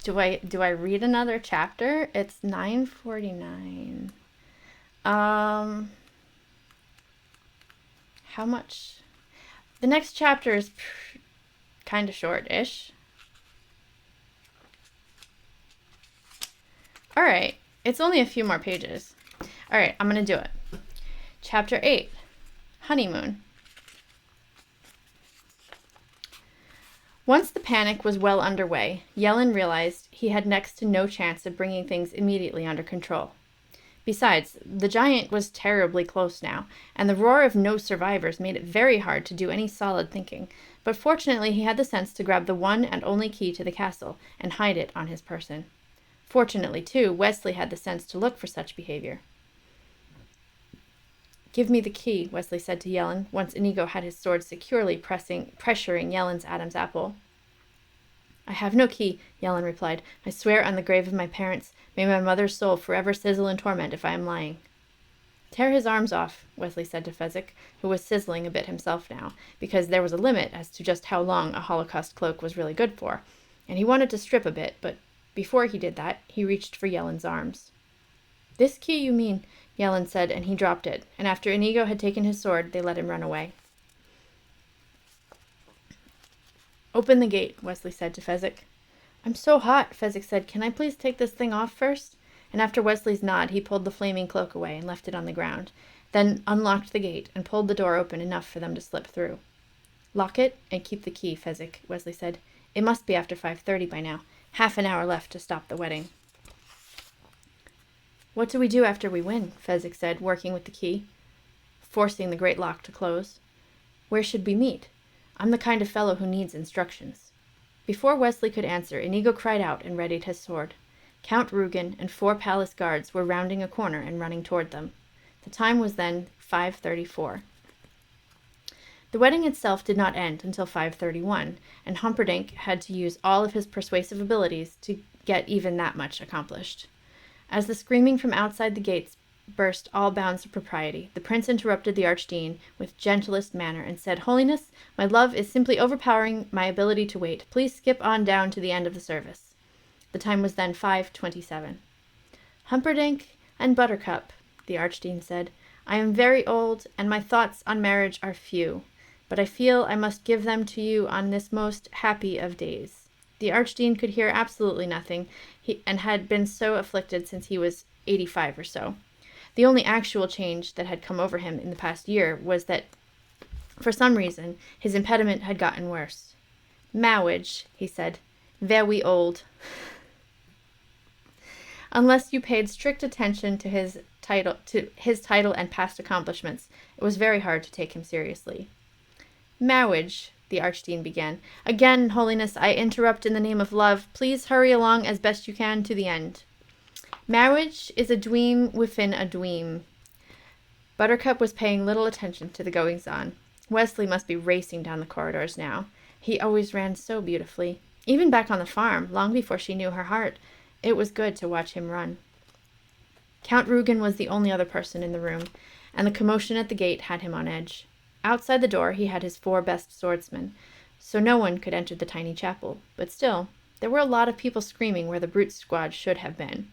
Do I read another chapter? It's 9:49. How much? The next chapter is kind of short-ish. All right. It's only a few more pages. All right, I'm going to do it. Chapter 8, Honeymoon. Once the panic was well underway, Yellen realized he had next to no chance of bringing things immediately under control. Besides, the giant was terribly close now, and the roar of no survivors made it very hard to do any solid thinking, but fortunately he had the sense to grab the one and only key to the castle and hide it on his person. Fortunately, too, Wesley had the sense to look for such behavior. "Give me the key," Wesley said to Yellen, once Inigo had his sword securely pressuring Yellen's Adam's apple. "I have no key," Yellen replied. "I swear on the grave of my parents, may my mother's soul forever sizzle in torment if I am lying." "Tear his arms off," Wesley said to Fezzik, who was sizzling a bit himself now, because there was a limit as to just how long a Holocaust cloak was really good for, and he wanted to strip a bit, but before he did that, he reached for Yellen's arms. "This key, you mean," Yellen said, and he dropped it, and after Inigo had taken his sword, they let him run away. "Open the gate," Wesley said to Fezzik. "I'm so hot," Fezzik said. "Can I please take this thing off first?" And after Wesley's nod, he pulled the flaming cloak away and left it on the ground, then unlocked the gate and pulled the door open enough for them to slip through. "Lock it and keep the key, Fezzik," Wesley said. "It must be after 5:30 by now. Half an hour left to stop the wedding." "What do we do after we win?" Fezzik said, working with the key, forcing the great lock to close. "Where should we meet? I'm the kind of fellow who needs instructions." Before Wesley could answer, Inigo cried out and readied his sword. Count Rugen and 4 palace guards were rounding a corner and running toward them. The time was then 5:34. The wedding itself did not end until 5:31, and Humperdinck had to use all of his persuasive abilities to get even that much accomplished. As the screaming from outside the gates burst all bounds of propriety, the prince interrupted the archdeacon with gentlest manner and said, "Holiness, my love is simply overpowering my ability to wait. Please skip on down to the end of the service." The time was then 5:27. "Humperdinck and Buttercup," the archdeacon said, "I am very old, and my thoughts on marriage are few, but I feel I must give them to you on this most happy of days." The archdeacon could hear absolutely nothing, and had been so afflicted since he was 85 or so. The only actual change that had come over him in the past year was that, for some reason, his impediment had gotten worse. "Marriage," he said, "very old." Unless you paid strict attention to his title and past accomplishments, it was very hard to take him seriously. "Marriage," the archdeacon began. "Again, Holiness, I interrupt in the name of love. Please hurry along as best you can to the end. Marriage is a dream within a dream." Buttercup was paying little attention to the goings-on. Wesley must be racing down the corridors now. He always ran so beautifully. Even back on the farm, long before she knew her heart, it was good to watch him run. Count Rugen was the only other person in the room, and the commotion at the gate had him on edge. Outside the door he had his 4 best swordsmen, so no one could enter the tiny chapel, but still, there were a lot of people screaming where the brute squad should have been.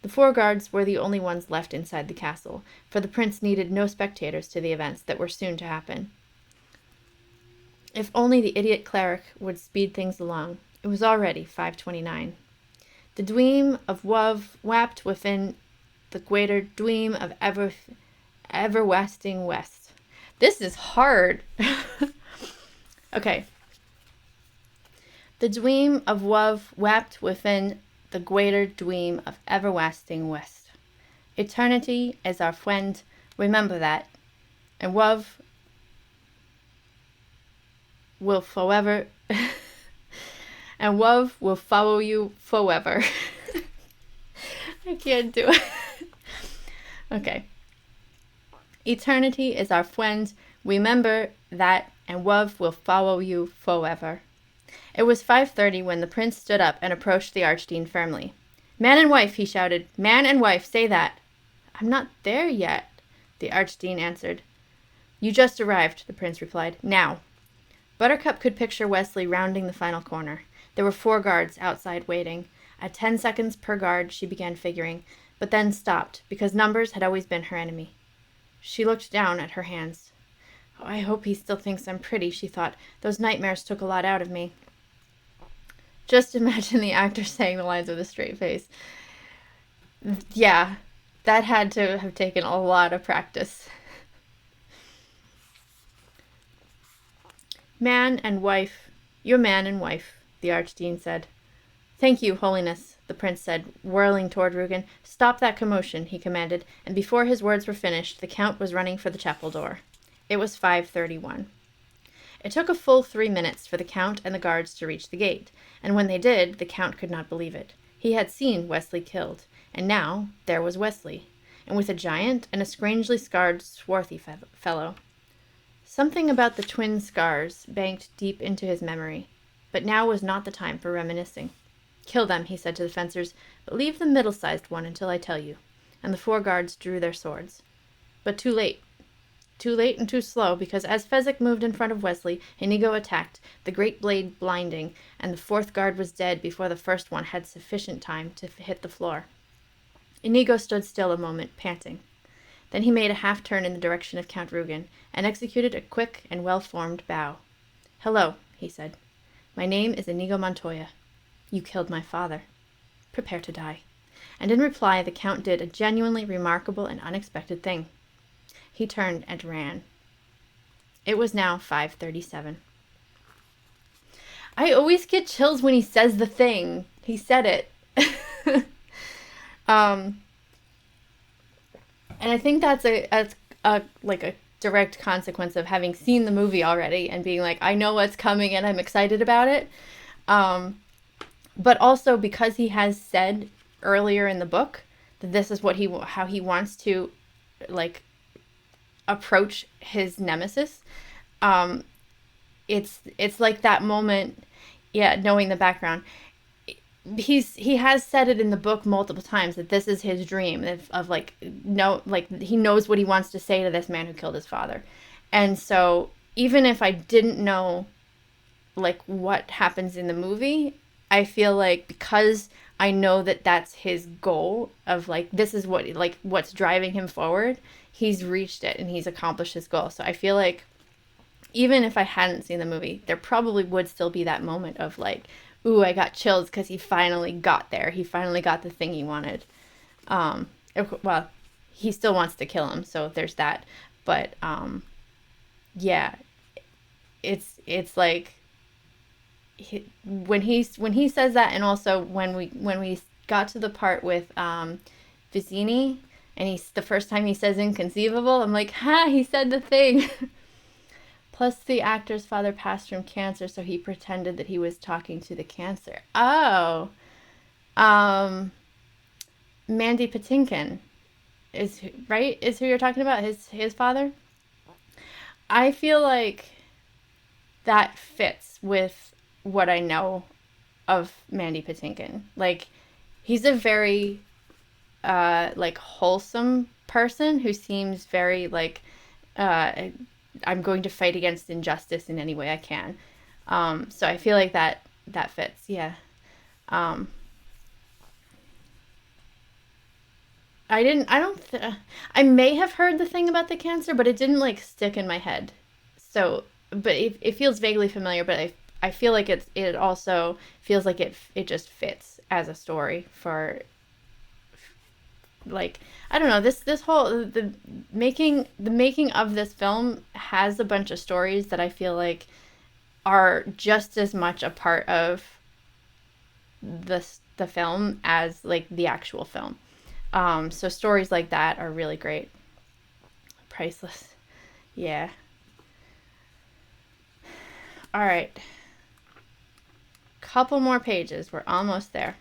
The 4 guards were the only ones left inside the castle, for the prince needed no spectators to the events that were soon to happen. If only the idiot cleric would speed things along. It was already 5:29. The dream of love wrapped within the greater dream of everlasting west. This is hard. Okay. The dream of love wrapped within the greater dream of everlasting west. Eternity is our friend, remember that. And love will forever and love will follow you forever. I can't do it. Okay. Eternity is our friend, remember that, and love will follow you forever. It was 5:30 when the prince stood up and approached the archdeacon firmly. "Man and wife," he shouted. "Man and wife, say that." "I'm not there yet," the archdeacon answered. "You just arrived," the prince replied. "Now." Buttercup could picture Wesley rounding the final corner. There were 4 guards outside waiting. At 10 seconds per guard, she began figuring, but then stopped, because numbers had always been her enemy. She looked down at her hands. "Oh, I hope he still thinks I'm pretty," she thought. "Those nightmares took a lot out of me." Just imagine the actor saying the lines with a straight face. Yeah, that had to have taken a lot of practice. "Man and wife, your man and wife," the Archdeacon said. "Thank you, Holiness," the prince said, whirling toward Rugen. "Stop that commotion," he commanded, and before his words were finished, the count was running for the chapel door. It was 5:31. It took a full 3 minutes for the count and the guards to reach the gate, and when they did, the count could not believe it. He had seen Wesley killed, and now there was Wesley, and with a giant and a strangely scarred, swarthy fellow. Something about the twin scars banked deep into his memory, but now was not the time for reminiscing. "Kill them," he said to the fencers, "but leave the middle-sized one until I tell you." And the 4 guards drew their swords. But too late. Too late and too slow, because as Fezzik moved in front of Wesley, Inigo attacked, the great blade blinding, and the 4th guard was dead before the first one had sufficient time to hit the floor. Inigo stood still a moment, panting. Then he made a half-turn in the direction of Count Rugen, and executed a quick and well-formed bow. "Hello," he said. "My name is Inigo Montoya. You killed my father. Prepare to die." And in reply, the count did a genuinely remarkable and unexpected thing. He turned and ran. It was now 5:37. I always get chills when he says the thing. He said it. And I think that's a direct consequence of having seen the movie already and being like, I know what's coming and I'm excited about it. But also because he has said earlier in the book that this is how he wants to approach his nemesis. It's like that moment, knowing the background. He has said it in the book multiple times that this is his dream of he knows what he wants to say to this man who killed his father. And so even if I didn't know what happens in the movie, I feel like because I know that that's his goal of this is what's driving him forward, he's reached it and he's accomplished his goal. So I feel like even if I hadn't seen the movie, there probably would still be that moment of ooh, I got chills because he finally got there. He finally got the thing he wanted. Well, he still wants to kill him, so there's that. But it's like when he says that, and also when we got to the part with Vizzini, and the first time he says inconceivable, I'm like, he said the thing. Plus, the actor's father passed from cancer, so he pretended that he was talking to the cancer. Oh. Mandy Patinkin is who you're talking about, his father? I feel like that fits with what I know of Mandy Patinkin. He's a very, wholesome person who seems very, I'm going to fight against injustice in any way I can. So I feel like that fits. Yeah. I may have heard the thing about the cancer, but it didn't stick in my head. So, but it feels vaguely familiar, but I feel like it also feels like it just fits as a story for I don't know, this whole the making of this film has a bunch of stories that I feel like are just as much a part of the film as the actual film. So stories like that are really great. Priceless. Yeah. All right. Couple more pages. We're almost there.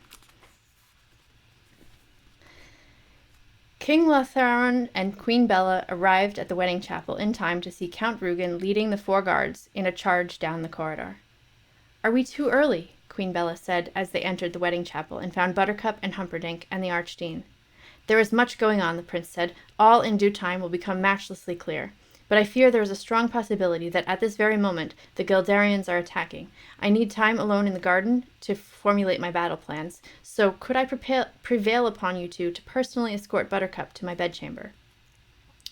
King Lotharon and Queen Bella arrived at the wedding chapel in time to see Count Rugen leading the 4 guards in a charge down the corridor. "Are we too early?" Queen Bella said as they entered the wedding chapel and found Buttercup and Humperdinck and the Archdeacon. "There is much going on," the prince said. "All in due time will become matchlessly clear. but I fear there is a strong possibility that at this very moment the Gueldarians are attacking. I need time alone in the garden to formulate my battle plans, so could I prevail upon you two to personally escort Buttercup to my bedchamber?"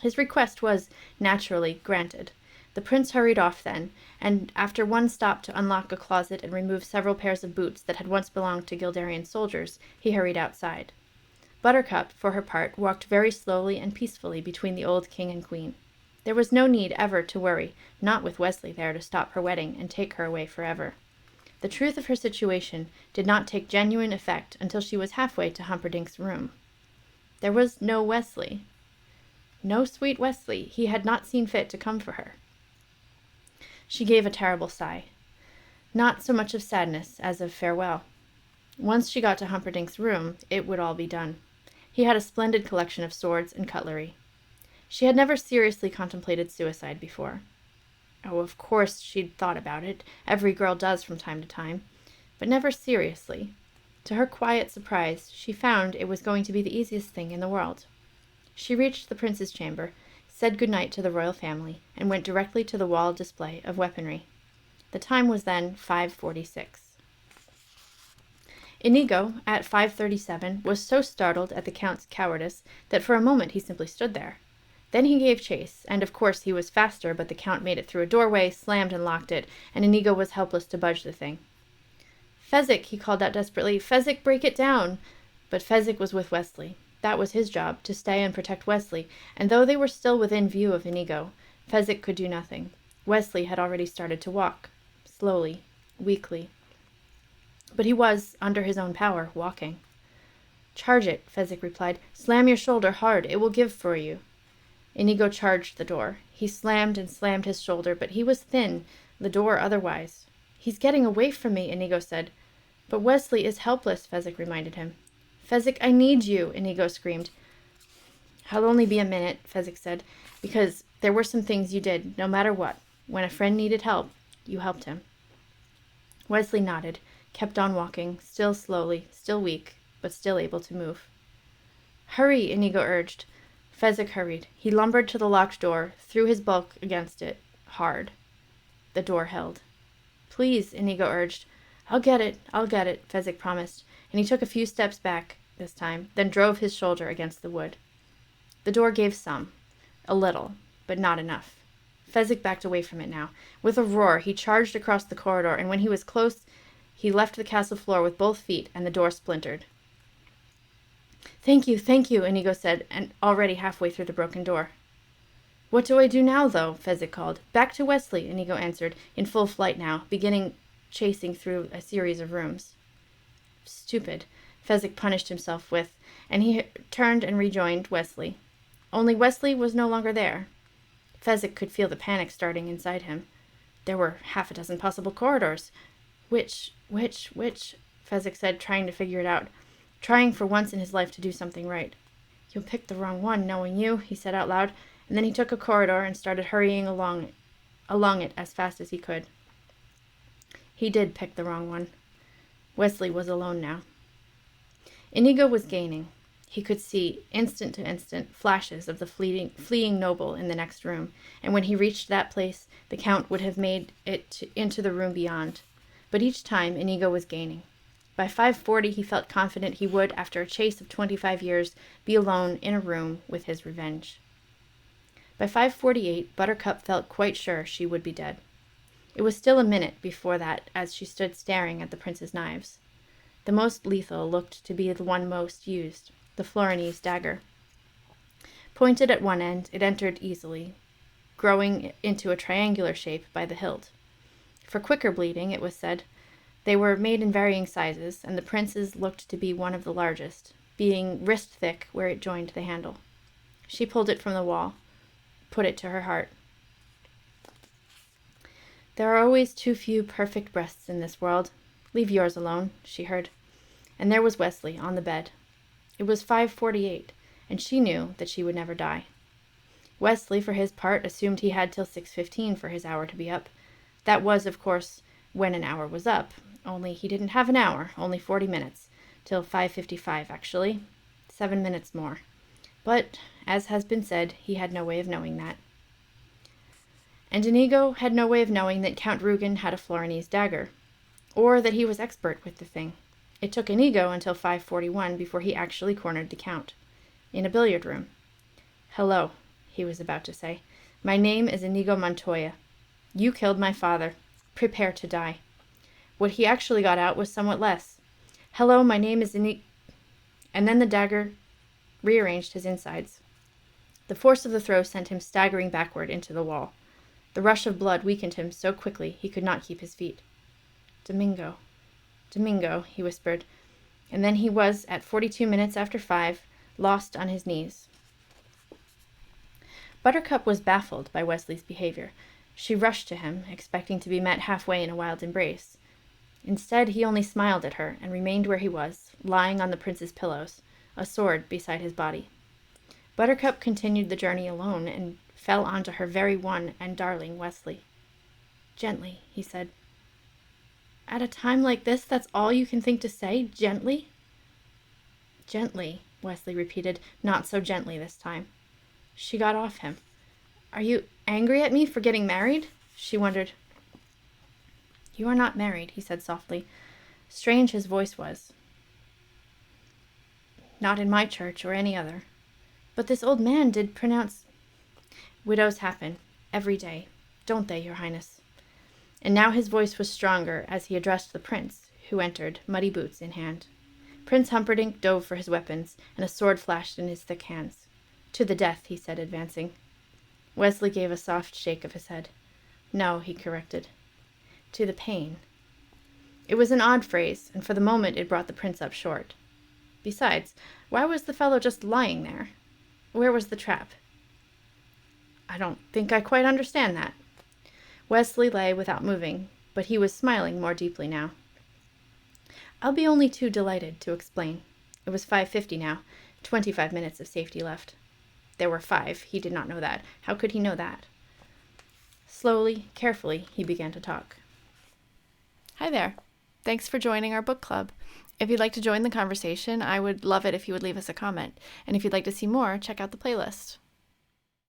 His request was, naturally, granted. The prince hurried off then, and after one stop to unlock a closet and remove several pairs of boots that had once belonged to Gueldarian soldiers, he hurried outside. Buttercup, for her part, walked very slowly and peacefully between the old king and queen. There was no need ever to worry, not with Wesley there to stop her wedding and take her away forever. The truth of her situation did not take genuine effect until she was halfway to Humperdinck's room. There was no Wesley. No sweet Wesley. He had not seen fit to come for her. She gave a terrible sigh, not so much of sadness as of farewell. Once she got to Humperdinck's room, it would all be done. He had a splendid collection of swords and cutlery. She had never seriously contemplated suicide before. Oh, of course she'd thought about it. Every girl does from time to time. But never seriously. To her quiet surprise, she found it was going to be the easiest thing in the world. She reached the prince's chamber, said good night to the royal family, and went directly to the wall display of weaponry. The time was then 5:46. Inigo, at 5:37, was so startled at the count's cowardice that for a moment he simply stood there. Then he gave chase, and of course he was faster, but the count made it through a doorway, slammed and locked it, and Inigo was helpless to budge the thing. "Fezzik," he called out desperately, "Fezzik, break it down!" But Fezzik was with Wesley. That was his job, to stay and protect Wesley, and though they were still within view of Inigo, Fezzik could do nothing. Wesley had already started to walk, slowly, weakly. But he was, under his own power, walking. "Charge it," Fezzik replied. "Slam your shoulder hard. It will give for you." Inigo charged the door. He slammed and slammed his shoulder, but he was thin, the door otherwise. "He's getting away from me," Inigo said. "But Wesley is helpless," Fezzik reminded him. "Fezzik, I need you," Inigo screamed. "I'll only be a minute," Fezzik said, "because there were some things you did, no matter what. When a friend needed help, you helped him." Wesley nodded, kept on walking, still slowly, still weak, but still able to move. "Hurry," Inigo urged. Fezzik hurried. He lumbered to the locked door, threw his bulk against it, hard. The door held. "Please," Inigo urged. I'll get it," Fezzik promised, and he took a few steps back this time, then drove his shoulder against the wood. The door gave some, a little, but not enough. Fezzik backed away from it now. With a roar, he charged across the corridor, and when he was close, he left the castle floor with both feet, and the door splintered. Thank you, Inigo said, and already halfway through the broken door. "What do I do now, though?" Fezzik called. "Back to Wesley," Inigo answered, in full flight now, beginning chasing through a series of rooms. "Stupid," Fezzik punished himself with, and he turned and rejoined Wesley. Only Wesley was no longer there. Fezzik could feel the panic starting inside him. There were half a dozen possible corridors. Which, Fezzik said, trying to figure it out, trying for once in his life to do something right. "You'll pick the wrong one, knowing you," he said out loud, and then he took a corridor and started hurrying along it as fast as he could. He did pick the wrong one. Wesley was alone now. Inigo was gaining. He could see, instant to instant, flashes of the fleeing noble in the next room, and when he reached that place, the Count would have made it into the room beyond. But each time, Inigo was gaining. By 5:40, he felt confident he would, after a chase of 25 years, be alone in a room with his revenge. By 5:48, Buttercup felt quite sure she would be dead. It was still a minute before that as she stood staring at the prince's knives. The most lethal looked to be the one most used, the Florinese dagger. Pointed at one end, it entered easily, growing into a triangular shape by the hilt. For quicker bleeding, it was said, they were made in varying sizes, and the prince's looked to be one of the largest, being wrist-thick where it joined the handle. She pulled it from the wall, put it to her heart. "There are always too few perfect breasts in this world. Leave yours alone," she heard. And there was Wesley on the bed. It was 5:48, and she knew that she would never die. Wesley, for his part, assumed he had till 6:15 for his hour to be up. That was, of course, when an hour was up, only he didn't have an hour, only 40 minutes, till 5:55 actually, 7 minutes more. But, as has been said, he had no way of knowing that. And Inigo had no way of knowing that Count Rugen had a Florinese dagger, or that he was expert with the thing. It took Inigo until 5:41 before he actually cornered the Count, in a billiard room. "Hello," he was about to say. "My name is Inigo Montoya. You killed my father. Prepare to die." What he actually got out was somewhat less. "Hello, my name is Inigo..." And then the dagger rearranged his insides. The force of the throw sent him staggering backward into the wall. The rush of blood weakened him so quickly he could not keep his feet. "Domingo, Domingo," he whispered, and then he was, at 42 minutes after 5, lost on his knees. Buttercup was baffled by Wesley's behavior. She rushed to him, expecting to be met halfway in a wild embrace. Instead, he only smiled at her and remained where he was, lying on the prince's pillows, a sword beside his body. Buttercup continued the journey alone and fell onto her very one and darling Wesley. "Gently," he said. "At a time like this, that's all you can think to say? Gently?" "Gently," Wesley repeated, not so gently this time. She got off him. "Are you angry at me for getting married?" she wondered. "You are not married," he said softly. Strange his voice was. "Not in my church or any other. But this old man did pronounce..." "Widows happen, every day, don't they, Your Highness?" And now his voice was stronger as he addressed the prince, who entered, muddy boots in hand. Prince Humperdinck dove for his weapons, and a sword flashed in his thick hands. "To the death," he said, advancing. Wesley gave a soft shake of his head. "No," he corrected. "To the pain." It was an odd phrase, and for the moment it brought the prince up short. Besides, why was the fellow just lying there? Where was the trap? "I don't think I quite understand that." Wesley lay without moving, but he was smiling more deeply now. "I'll be only too delighted to explain." It was 5:50 now, 25 minutes of safety left. There were 5. He did not know that. How could he know that? Slowly, carefully, he began to talk. "Hi there. Thanks for joining our book club. If you'd like to join the conversation, I would love it if you would leave us a comment. And if you'd like to see more, check out the playlist."